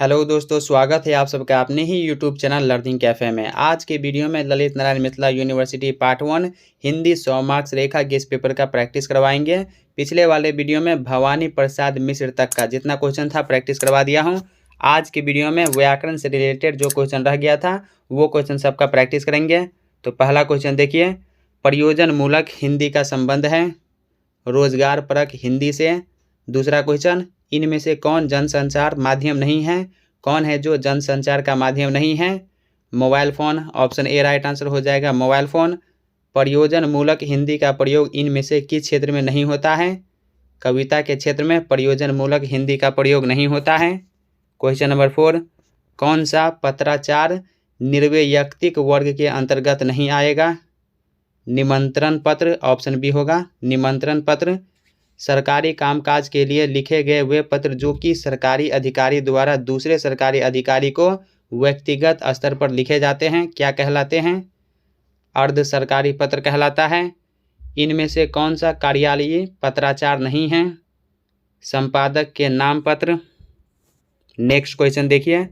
Hello दोस्तों, स्वागत है आप सबका अपने ही यूट्यूब चैनल लर्निंग कैफ़े में। आज के वीडियो में Lalit Narayan Mithila university part 1 Hindi 100 marks Rekha guess paper का प्रैक्टिस करवाएंगे। पिछले वाले वीडियो में भवानी प्रसाद मिश्र तक का जितना क्वेश्चन था प्रैक्टिस करवा दिया हूं। आज के वीडियो में व्याकरण से रिलेटेड जो क्वेश्चन रह गया था वो क्वेश्चन सबका प्रैक्टिस करेंगे। तो पहला क्वेश्चन देखिए, प्रयोजन मूलक हिंदी का संबंध है रोजगार परक हिंदी से। दूसरा क्वेश्चन, इनमें से कौन जनसंचार माध्यम नहीं है? कौन है जो जनसंचार का माध्यम नहीं है? Mobile phone. Option A right answer हो जाएगा, मोबाइल फ़ोन। प्रयोजन मूलक हिंदी का प्रयोग इनमें से किस क्षेत्र में नहीं होता है? कविता के क्षेत्र में प्रयोजन मूलक हिंदी का प्रयोग नहीं होता है। क्वेश्चन नंबर 4, कौन सा पत्राचार निर्वैयक्तिक वर्ग के अंतर्गत नहीं आएगा? निमंत्रण पत्र। ऑप्शन बी होगा, निमंत्रण पत्र। सरकारी कामकाज के लिए लिखे गए वे पत्र जो कि सरकारी अधिकारी द्वारा दूसरे सरकारी अधिकारी को व्यक्तिगत स्तर पर लिखे जाते हैं क्या कहलाते हैं? अर्ध सरकारी पत्र कहलाता है। इनमें से कौन सा कार्यालयीय पत्राचार नहीं है? संपादक के नाम पत्र। नेक्स्ट क्वेश्चन देखिए,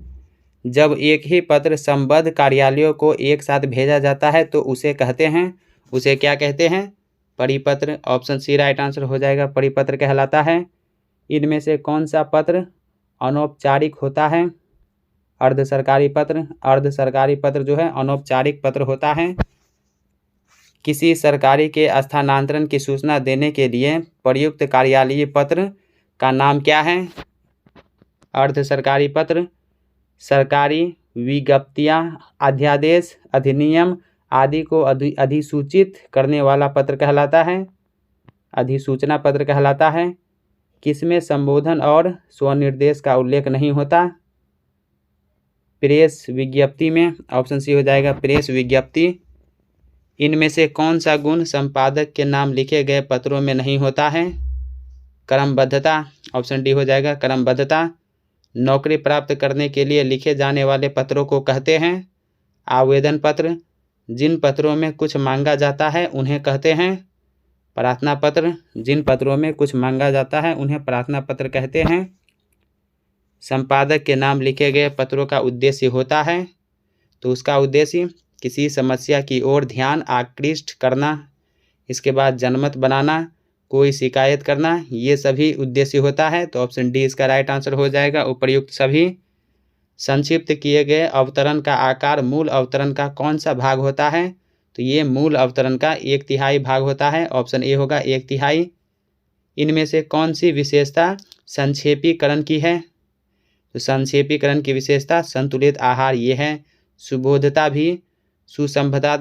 जब एक ही पत्र संबद्ध कार्यालयों को एक साथ भेजा जाता है तो उसे कहते हैं, उसे क्या कहते हैं? परिपत्र। ऑप्शन सी राइट आंसर हो जाएगा, परिपत्र कहलाता है। इनमें से कौन सा पत्र अनौपचारिक होता है? अर्ध सरकारी पत्र। अर्ध सरकारी पत्र जो है अनौपचारिक पत्र होता है। किसी सरकारी के स्थानांतरण की सूचना देने के लिए प्रयुक्त कार्यालयीय पत्र का नाम क्या है? अर्ध सरकारी पत्र। सरकारी विज्ञप्तियां, अध्यादेश, अधिनियम आदि को अधिसूचित करने वाला पत्र कहलाता है, अधिसूचना पत्र कहलाता है। किसमें संबोधन और स्वनिर्देश का उल्लेख नहीं होता? प्रेस विज्ञप्ति में। ऑप्शन सी हो जाएगा, प्रेस विज्ञप्ति। इनमें से कौन सा गुण संपादक के नाम लिखे गए पत्रों में नहीं होता है? क्रमबद्धता। ऑप्शन डी हो जाएगा, क्रमबद्धता। नौकरी प्राप्त करने के लिए लिखे जाने वाले पत्रों को कहते हैं आवेदन पत्र। जिन पत्रों में कुछ मांगा जाता है उन्हें कहते हैं प्रार्थना पत्र। जिन पत्रों में कुछ मांगा जाता है उन्हें प्रार्थना पत्र कहते हैं। संपादक के नाम लिखे गए पत्रों का उद्देश्य होता है, तो उसका उद्देश्य किसी समस्या की ओर ध्यान आकृष्ट करना, इसके बाद जनमत बनाना, कोई शिकायत करना, ये सभी उद्देश्य होता है। तो ऑप्शन डी इसका राइट आंसर हो जाएगा, उपर्युक्त सभी। संक्षिप्त किए गए अवतरण का आकार मूल अवतरण का कौन सा भाग होता है? तो ये मूल अवतरण का 1/3 भाग होता है। ऑप्शन ए होगा, 1/3। इनमें से कौन सी विशेषता संक्षेपीकरण की है? तो संक्षेपीकरण की विशेषता संतुलित आहार ये है। सुबोधता भी, सुसंबद्धता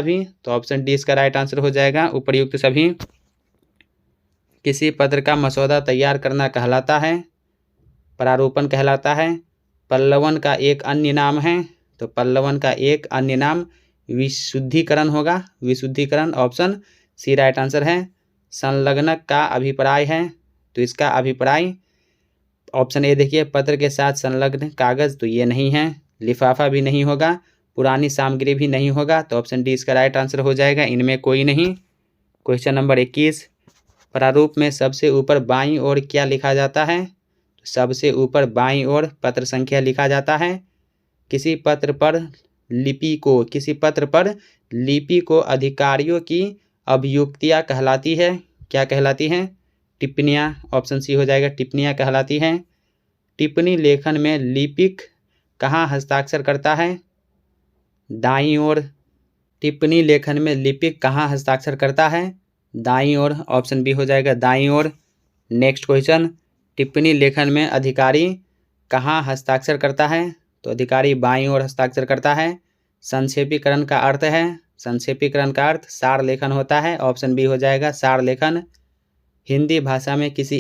भी। तो ऑप्शन डी इसका राइट आंसर हो जाएगा, उपर्युक्त सभी। किसी पत्र का मसौदा तैयार करना कहलाता है, प्रारूपण कहलाता है। पल्लवन का एक अन्य नाम है, तो पल्लवन का एक अन्य नाम विशुद्धिकरण होगा, विशुद्धिकरण। ऑप्शन सी राइट आंसर है। संलग्नक का अभिप्राय है, तो इसका अभिप्राय ऑप्शन ए देखिए, पत्र के साथ संलग्न कागज, तो ये नहीं है। लिफाफा भी नहीं होगा, पुरानी सामग्री भी नहीं होगा, तो ऑप्शन डी इसका राइट आंसर हो जाएगा, इनमें कोई नहीं। क्वेश्चन नंबर 21, प्रारूप में सबसे ऊपर बाईं ओर क्या लिखा जाता है? सबसे ऊपर बाईं ओर पत्र संख्या लिखा जाता है। किसी पत्र पर लिपि को अधिकारियों की अभियुक्तियाँ कहलाती है, क्या कहलाती हैं? टिप्पणियाँ। ऑप्शन सी हो जाएगा, टिप्पणियाँ कहलाती हैं। टिप्पणी लेखन में लिपिक कहाँ हस्ताक्षर करता है? दाईं ओर। टिप्पणी लेखन में लिपिक कहाँ हस्ताक्षर करता है? दाईं ओर। ऑप्शन बी हो जाएगा, दाईं ओर। नेक्स्ट क्वेश्चन, टिप्पणी लेखन में अधिकारी कहाँ हस्ताक्षर करता है? तो अधिकारी बाईं ओर हस्ताक्षर करता है। संक्षेपीकरण का अर्थ है, संक्षेपीकरण का अर्थ सार लेखन होता है। ऑप्शन बी हो जाएगा, सार लेखन। हिंदी भाषा में किसी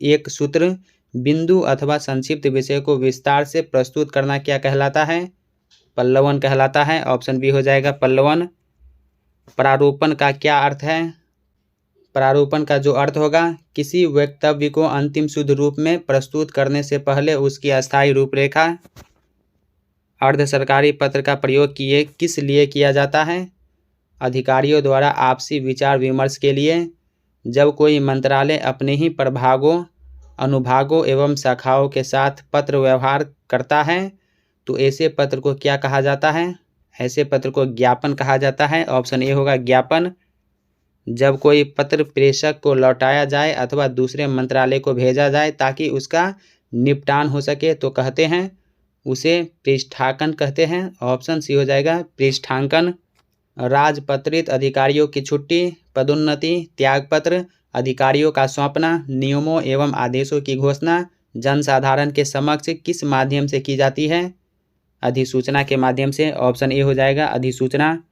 एक सूत्र, बिंदु अथवा संक्षिप्त विषय को विस्तार से प्रस्तुत करना क्या कहलाता है? पल्लवन कहलाता है। ऑप्शन बी हो जाएगा, पल्लवन। प्रारूपण का क्या अर्थ है? प्रारूपण का जो अर्थ होगा, किसी वक्तव्य को अंतिम शुद्ध रूप में प्रस्तुत करने से पहले उसकी अस्थायी रूपरेखा। अर्ध सरकारी पत्र का प्रयोग किस लिए किया जाता है? अधिकारियों द्वारा आपसी विचार विमर्श के लिए। जब कोई मंत्रालय अपने ही प्रभागों अनुभागों एवं शाखाओं के साथ पत्र व्यवहार करता है तो ऐसे पत्र को क्या कहा जाता है? ऐसे पत्र को ज्ञापन कहा जाता है। ऑप्शन ए होगा ज्ञापन। जब कोई पत्र प्रेषक को लौटाया जाए अथवा दूसरे मंत्रालय को भेजा जाए ताकि उसका निपटान हो सके तो कहते हैं उसे पृष्ठांकन कहते हैं। ऑप्शन सी हो जाएगा पृष्ठांकन। राजपत्रित अधिकारियों की छुट्टी, पदोन्नति, त्यागपत्र, अधिकारियों का सौंपना, नियमों एवं आदेशों की घोषणा जनसाधारण के समक्ष किस माध्यम से की जाती है? अधिसूचना के माध्यम से। ऑप्शन ए हो जाएगा अधिसूचना।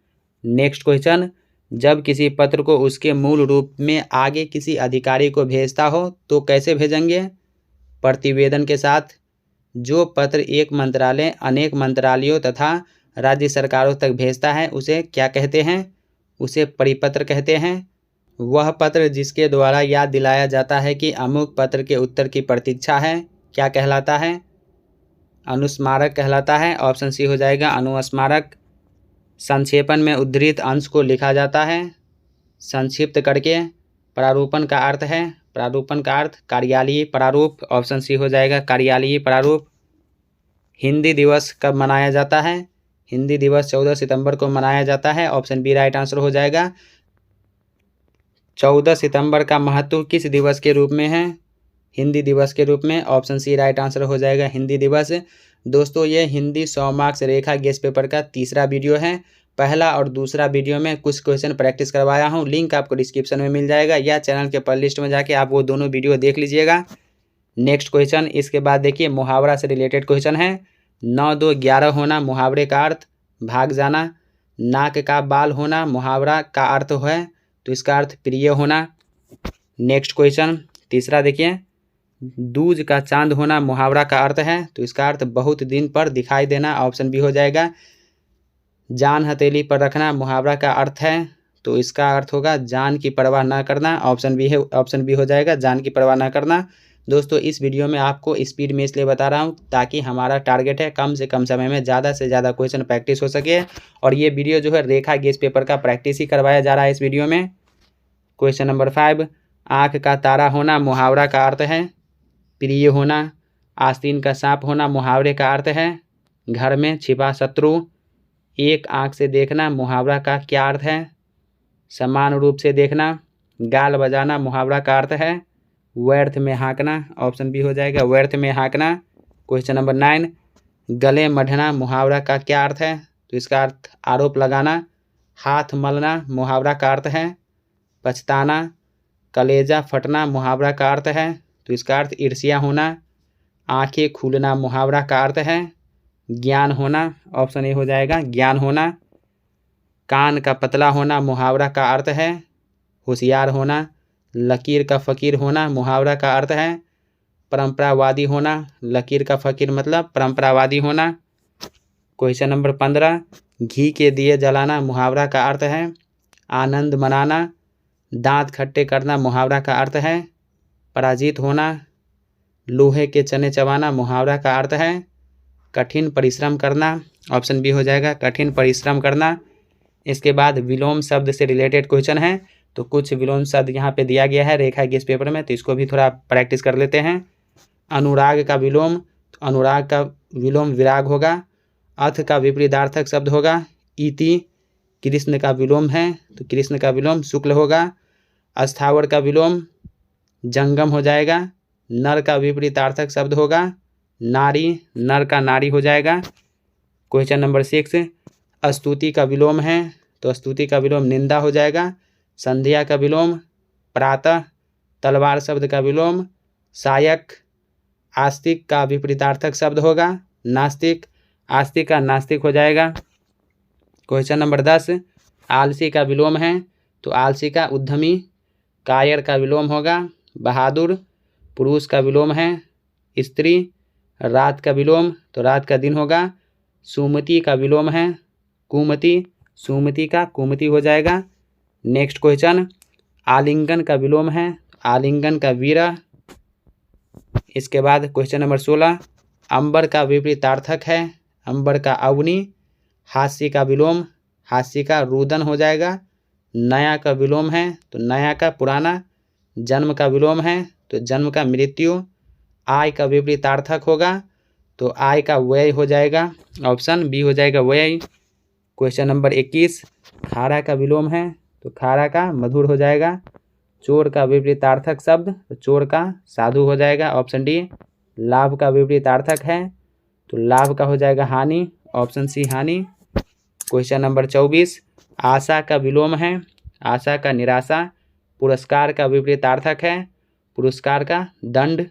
नेक्स्ट क्वेश्चन, जब किसी पत्र को उसके मूल रूप में आगे किसी अधिकारी को भेजता हो तो कैसे भेजेंगे? प्रतिवेदन के साथ। जो पत्र एक मंत्रालय अनेक मंत्रालयों तथा राज्य सरकारों तक भेजता है उसे क्या कहते हैं? उसे परिपत्र कहते हैं। वह पत्र जिसके द्वारा याद दिलाया जाता है कि अमुक पत्र के उत्तर की प्रतीक्षा है क्या कहलाता है? अनुस्मारक कहलाता है। ऑप्शन सी हो जाएगा अनुस्मारक। संक्षेपण में उद्धृत अंश को लिखा जाता है संक्षिप्त करके। प्रारूपण का अर्थ है, प्रारूपण का अर्थ कार्यालयीय प्रारूप। ऑप्शन सी हो जाएगा कार्यालयीय प्रारूप। हिंदी दिवस कब मनाया जाता है? हिंदी दिवस 14 सितंबर को मनाया जाता है। ऑप्शन बी राइट आंसर हो जाएगा। 14 सितंबर का महत्व किस दिवस के रूप में है? हिंदी दिवस के रूप में। ऑप्शन सी राइट आंसर हो जाएगा हिंदी दिवस। दोस्तों ये Hindi 100 marks Rekha guess paper का तीसरा वीडियो है। पहला और दूसरा वीडियो में कुछ क्वेश्चन प्रैक्टिस करवाया हूँ, लिंक आपको डिस्क्रिप्शन में मिल जाएगा या चैनल के प्लेलिस्ट में जाके आप वो दोनों वीडियो देख लीजिएगा। नेक्स्ट क्वेश्चन, इसके बाद देखिए मुहावरा से रिलेटेड क्वेश्चन है। 9 2 11 होना मुहावरे का अर्थ भाग जाना। नाक का बाल होना मुहावरा का अर्थ है तो इसका अर्थ प्रिय होना। नेक्स्ट क्वेश्चन तीसरा देखिए, दूज का चांद होना मुहावरा का अर्थ है तो इसका अर्थ बहुत दिन पर दिखाई देना। ऑप्शन बी हो जाएगा। जान हथेली पर रखना मुहावरा का अर्थ है तो इसका अर्थ होगा जान की परवाह न करना। ऑप्शन बी हो जाएगा जान की परवाह न करना। दोस्तों इस वीडियो में आपको स्पीड में इसलिए बता रहा हूँ ताकि हमारा टारगेट है कम से कम समय में ज़्यादा से ज़्यादा क्वेश्चन प्रैक्टिस हो सके और ये वीडियो जो है रेखा गेस पेपर का प्रैक्टिस ही करवाया जा रहा है इस वीडियो में। क्वेश्चन नंबर 5, आँख का तारा होना मुहावरा का अर्थ है प्रिय होना। आस्तीन का सांप होना मुहावरे का अर्थ है घर में छिपा शत्रु। एक आँख से देखना मुहावरा का क्या अर्थ है? समान रूप से देखना। गाल बजाना मुहावरा का अर्थ है व्यर्थ में हाँकना। ऑप्शन बी हो जाएगा व्यर्थ में हाँकना। क्वेश्चन नंबर 9, गले मढ़ना मुहावरा का क्या अर्थ है? तो इसका अर्थ आरोप लगाना। हाथ मलना मुहावरा का अर्थ है पछताना। कलेजा फटना मुहावरा का अर्थ है तो इसका अर्थ ईर्ष्या होना। आंखें खुलना मुहावरा का अर्थ है ज्ञान होना। ऑप्शन ए हो जाएगा ज्ञान होना। कान का पतला होना मुहावरा का अर्थ है होशियार होना। लकीर का फ़कीर होना मुहावरा का अर्थ है परंपरावादी होना। लकीर का फ़कीर मतलब परंपरावादी होना। क्वेश्चन नंबर 15, घी के दिए जलाना मुहावरा का अर्थ है आनंद मनाना। दांत खट्टे करना मुहावरा का अर्थ है पराजित होना। लोहे के चने चबाना मुहावरा का अर्थ है कठिन परिश्रम करना। ऑप्शन बी हो जाएगा कठिन परिश्रम करना। इसके बाद विलोम शब्द से रिलेटेड क्वेश्चन है तो कुछ विलोम शब्द यहाँ पे दिया गया है रेखा गेस पेपर में तो इसको भी थोड़ा प्रैक्टिस कर लेते हैं। अनुराग का विलोम, तो अनुराग का विलोम विराग होगा। अथ का विपरीतार्थक शब्द होगा इति। कृष्ण का विलोम है तो कृष्ण का विलोम शुक्ल होगा। अस्थावर का विलोम जंगम हो जाएगा। नर का विपरीतार्थक शब्द होगा नारी, नर का नारी हो जाएगा। क्वेश्चन नंबर 6, स्तुति का विलोम है तो स्तुति का विलोम निंदा हो जाएगा। संध्या का विलोम प्रातः। तलवार शब्द का विलोम सायक। आस्तिक का विपरीतार्थक शब्द होगा नास्तिक। आस्तिक का नास्तिक हो जाएगा। क्वेश्चन नंबर 10, आलसी का विलोम है तो आलसी का उद्यमी। कायर का विलोम होगा बहादुर। पुरुष का विलोम है स्त्री। रात का विलोम तो रात का दिन होगा। सुमति का विलोम है कुमति। सुमति का कुमति हो जाएगा। नेक्स्ट क्वेश्चन, आलिंगन का विलोम है आलिंगन का वीरा। इसके बाद क्वेश्चन नंबर 16, अंबर का विपरीतार्थक है अंबर का अवनी। हास्य का विलोम हास्य का रुदन हो जाएगा। नया का विलोम है तो नया का पुराना। जन्म का विलोम है तो जन्म का मृत्यु। आय का विपरीतार्थक होगा तो आय का व्यय हो जाएगा, ऑप्शन बी हो जाएगा व्यय। क्वेश्चन नंबर 21, खारा का विलोम है तो खारा का मधुर हो जाएगा। चोर का विपरीतार्थक शब्द तो चोर का साधु हो जाएगा, ऑप्शन डी। लाभ का विपरीतार्थक है तो लाभ का हो जाएगा हानि, ऑप्शन सी हानि। क्वेश्चन नंबर 24, आशा का विलोम है, आशा का निराशा। पुरस्कार का विपरीतार्थक है, पुरस्कार का दंड।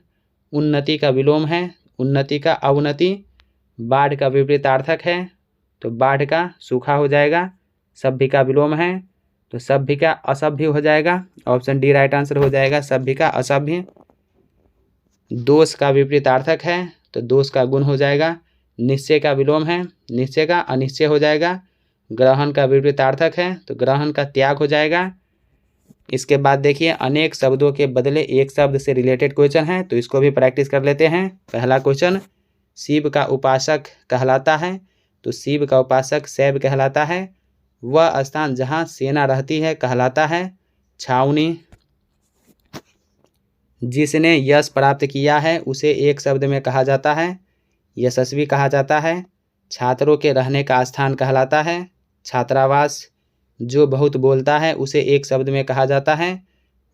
उन्नति का विलोम है, उन्नति का अवनति। बाढ़ का विपरीतार्थक है तो बाढ़ का सूखा हो जाएगा। सभ्य का विलोम है तो सभ्य का असभ्य हो जाएगा, ऑप्शन डी राइट आंसर हो जाएगा, सभ्य का असभ्य। दोष का विपरीतार्थक है तो दोष का गुण हो जाएगा। निश्चय का विलोम है, निश्चय का अनिश्चय हो जाएगा। ग्रहण का विपरीतार्थक है तो ग्रहण का त्याग हो जाएगा। इसके बाद देखिए अनेक शब्दों के बदले एक शब्द से रिलेटेड क्वेश्चन है तो इसको भी प्रैक्टिस कर लेते हैं। पहला क्वेश्चन, शिव का उपासक कहलाता है तो शिव का उपासक शैव कहलाता है। वह स्थान जहाँ सेना रहती है कहलाता है छावनी। जिसने यश प्राप्त किया है उसे एक शब्द में कहा जाता है यशस्वी कहा जाता है। छात्रों के रहने का स्थान कहलाता है छात्रावास। जो बहुत बोलता है उसे एक शब्द में कहा जाता है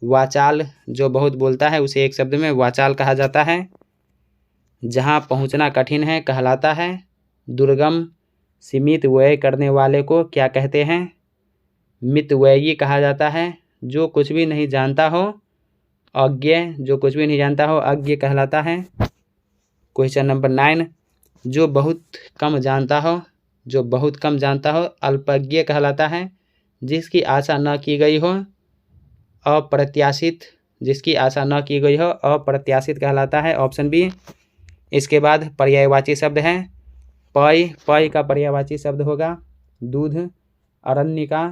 वाचाल। जो बहुत बोलता है उसे एक शब्द में वाचाल कहा जाता है। जहाँ पहुँचना कठिन है कहलाता है दुर्गम। सीमित व्यय करने वाले को क्या कहते हैं? मितव्ययी कहा जाता है। जो कुछ भी नहीं जानता हो अज्ञ, जो कुछ भी नहीं जानता हो अज्ञ कहलाता है। क्वेश्चन नंबर 9, जो बहुत कम जानता हो, जो बहुत कम जानता हो अल्पज्ञ कहलाता है। जिसकी आशा न की गई हो अप्रत्याशित, जिसकी आशा न की गई हो अप्रत्याशित कहलाता है, ऑप्शन बी। इसके बाद पर्यायवाची शब्द हैं। पय का पर्यायवाची शब्द होगा दूध। अरण्य का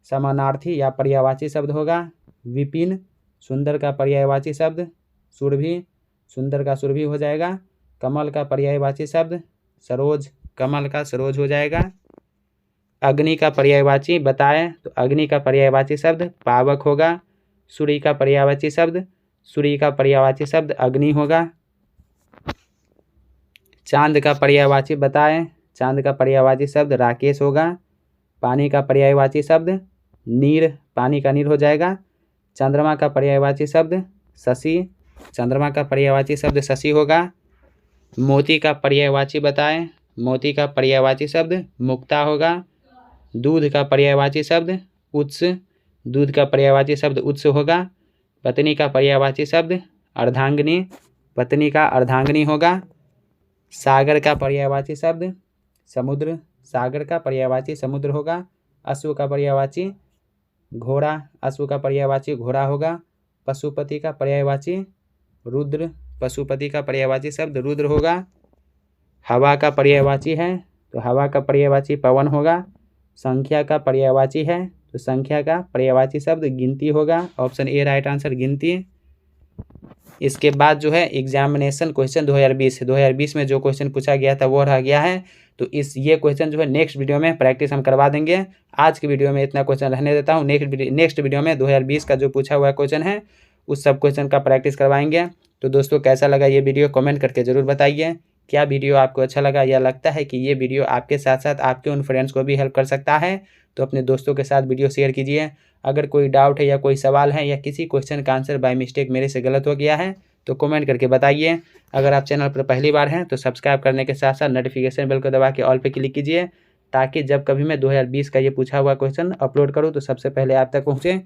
समानार्थी या पर्यायवाची शब्द होगा विपिन। सुंदर का पर्यायवाची शब्द सुरभि, सुंदर का सुरभि हो जाएगा। कमल का पर्यायवाची शब्द सरोज, कमल का सरोज हो जाएगा। अग्नि का पर्यायवाची बताएं तो अग्नि का पर्यायवाची शब्द पावक होगा। सूर्य का पर्यायवाची शब्द, सूर्य का पर्यायवाची शब्द अग्नि होगा। चांद का पर्यायवाची बताएं, चांद का पर्यायवाची शब्द राकेश होगा। पानी का पर्यायवाची शब्द नीर, पानी का नीर हो जाएगा। चंद्रमा का पर्यायवाची शब्द शशि, चंद्रमा का पर्यायवाची शब्द शशि होगा। मोती का पर्यायवाची बताएं, मोती का पर्यायवाची शब्द मुक्ता होगा। दूध का पर्यायवाची शब्द उत्स, दूध का पर्यायवाची शब्द उत्स होगा। पत्नी का पर्यायवाची शब्द अर्धांगिनी, पत्नी का अर्धांगिनी होगा। सागर का पर्यायवाची शब्द समुद्र, सागर का पर्यायवाची समुद्र होगा। अश्व का पर्यायवाची घोड़ा, अश्व का पर्यायवाची घोड़ा होगा। पशुपति का पर्यायवाची रुद्र, पशुपति का पर्यायवाची शब्द रुद्र होगा। हवा का पर्यायवाची है तो हवा का पर्यायवाची पवन होगा। संख्या का पर्यायवाची है तो संख्या का पर्यायवाची शब्द गिनती होगा, ऑप्शन ए राइट आंसर गिनती। इसके बाद जो है एग्जामिनेशन क्वेश्चन 2020 में जो क्वेश्चन पूछा गया था वो रह गया है तो ये क्वेश्चन जो है नेक्स्ट वीडियो में प्रैक्टिस हम करवा देंगे। आज की वीडियो में इतना क्वेश्चन रहने देता हूँ। नेक्स्ट वीडियो में 2020 का जो पूछा हुआ क्वेश्चन है उस सब क्वेश्चन का प्रैक्टिस करवाएंगे। तो दोस्तों कैसा लगा ये वीडियो कमेंट करके ज़रूर बताइए। क्या वीडियो आपको अच्छा लगा या लगता है कि ये वीडियो आपके साथ साथ आपके उन फ्रेंड्स को भी हेल्प कर सकता है तो अपने दोस्तों के साथ वीडियो शेयर कीजिए। अगर कोई डाउट है या कोई सवाल है या किसी क्वेश्चन का आंसर बाय मिस्टेक मेरे से गलत हो गया है तो कमेंट करके बताइए। अगर आप चैनल पर पहली बार हैं तो सब्सक्राइब करने के साथ साथ नोटिफिकेशन बेल को दबा के ऑल पे क्लिक कीजिए ताकि जब कभी मैं 2020 का ये पूछा हुआ क्वेश्चन अपलोड करूँ तो सबसे पहले आप तक पहुँचे।